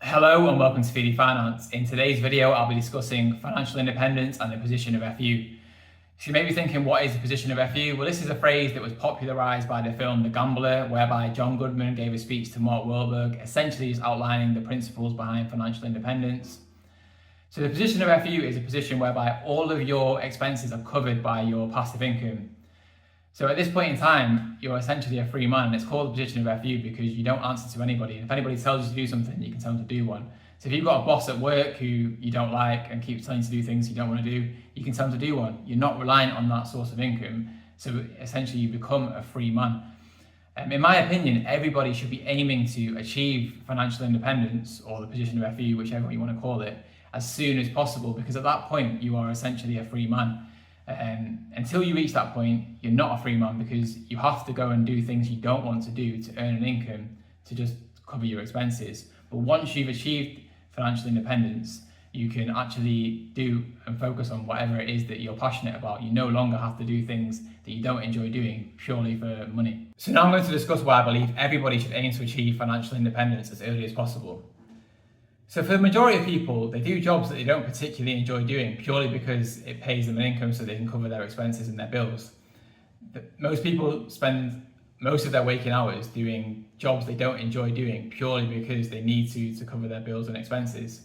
Hello and welcome to Feely Finance. In today's video, I'll be discussing financial independence and the position of FU. So you may be thinking, what is the position of FU? Well, this is a phrase that was popularized by the film The Gambler, whereby John Goodman gave a speech to Mark Wahlberg, essentially just outlining the principles behind financial independence. So the position of FU is a position whereby all of your expenses are covered by your passive income. So at this point in time, you're essentially a free man, and it's called the position of FU because you don't answer to anybody. And if anybody tells you to do something, you can tell them to do one. So if you've got a boss at work who you don't like and keeps telling you to do things you don't want to do, you can tell them to do one. You're not reliant on that source of income. So essentially you become a free man. In my opinion, everybody should be aiming to achieve financial independence, or the position of FU, whichever you want to call it, as soon as possible, because at that point you are essentially a free man. Until you reach that point, you're not a free man, because you have to go and do things you don't want to do to earn an income to just cover your expenses. But once you've achieved financial independence, you can actually do and focus on whatever it is that you're passionate about. You no longer have to do things that you don't enjoy doing purely for money. So now I'm going to discuss why I believe everybody should aim to achieve financial independence as early as possible. So for the majority of people, they do jobs that they don't particularly enjoy doing purely because it pays them an income so they can cover their expenses and their bills. Most people spend most of their waking hours doing jobs they don't enjoy doing purely because they need to cover their bills and expenses.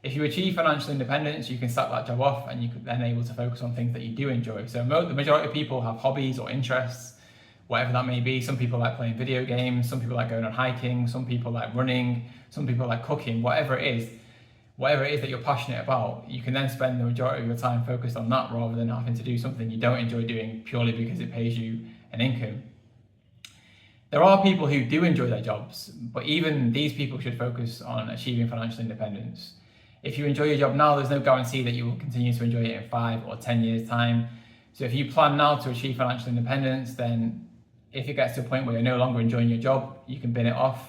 If you achieve financial independence, you can start that job off and you can then able to focus on things that you do enjoy. So the majority of people have hobbies or interests, whatever that may be. Some people like playing video games, some people like going on hiking, some people like running, some people like cooking, whatever it is that you're passionate about, you can then spend the majority of your time focused on that rather than having to do something you don't enjoy doing purely because it pays you an income. There are people who do enjoy their jobs, but even these people should focus on achieving financial independence. If you enjoy your job now, there's no guarantee that you will continue to enjoy it in 5 or 10 years' time. So if you plan now to achieve financial independence, then if it gets to a point where you're no longer enjoying your job, you can bin it off.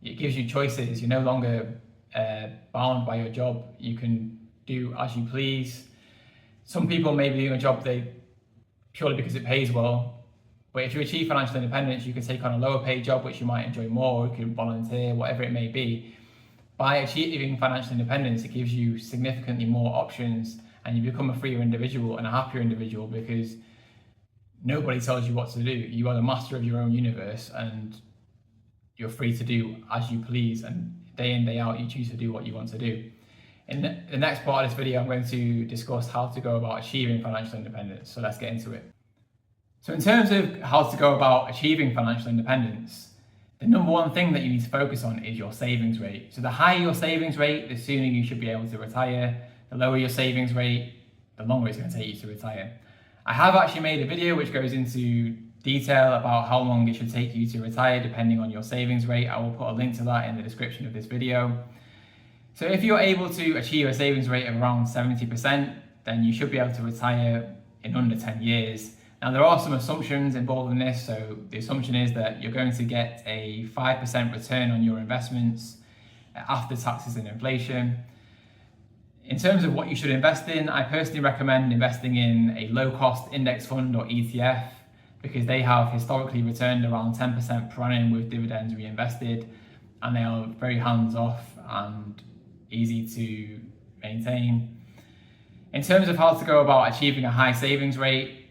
It gives you choices. You're no longer bound by your job. You can do as you please. Some people may be doing a job purely because it pays well, but if you achieve financial independence, you can take on a lower paid job which you might enjoy more. You can volunteer, whatever it may be. By achieving financial independence, it gives you significantly more options, and you become a freer individual and a happier individual because nobody tells you what to do. You are the master of your own universe, and you're free to do as you please, and day in, day out, you choose to do what you want to do. In the next part of this video, I'm going to discuss how to go about achieving financial independence. So let's get into it. So in terms of how to go about achieving financial independence, the number one thing that you need to focus on is your savings rate. So the higher your savings rate, the sooner you should be able to retire. The lower your savings rate, the longer it's going to take you to retire. I have actually made a video which goes into detail about how long it should take you to retire depending on your savings rate. I will put a link to that in the description of this video. So if you're able to achieve a savings rate of around 70%, then you should be able to retire in under 10 years. Now there are some assumptions involved in this. So the assumption is that you're going to get a 5% return on your investments after taxes and inflation. In terms of what you should invest in, I personally recommend investing in a low-cost index fund or ETF because they have historically returned around 10% per annum with dividends reinvested, and they are very hands-off and easy to maintain. In terms of how to go about achieving a high savings rate,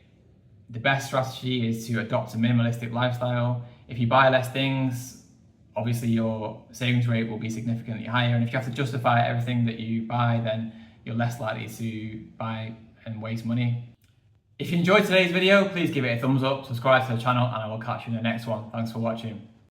the best strategy is to adopt a minimalistic lifestyle. If you buy less things, obviously your savings rate will be significantly higher, and if you have to justify everything that you buy, then you're less likely to buy and waste money. If you enjoyed today's video, please give it a thumbs up, subscribe to the channel, and I will catch you in the next one. Thanks for watching.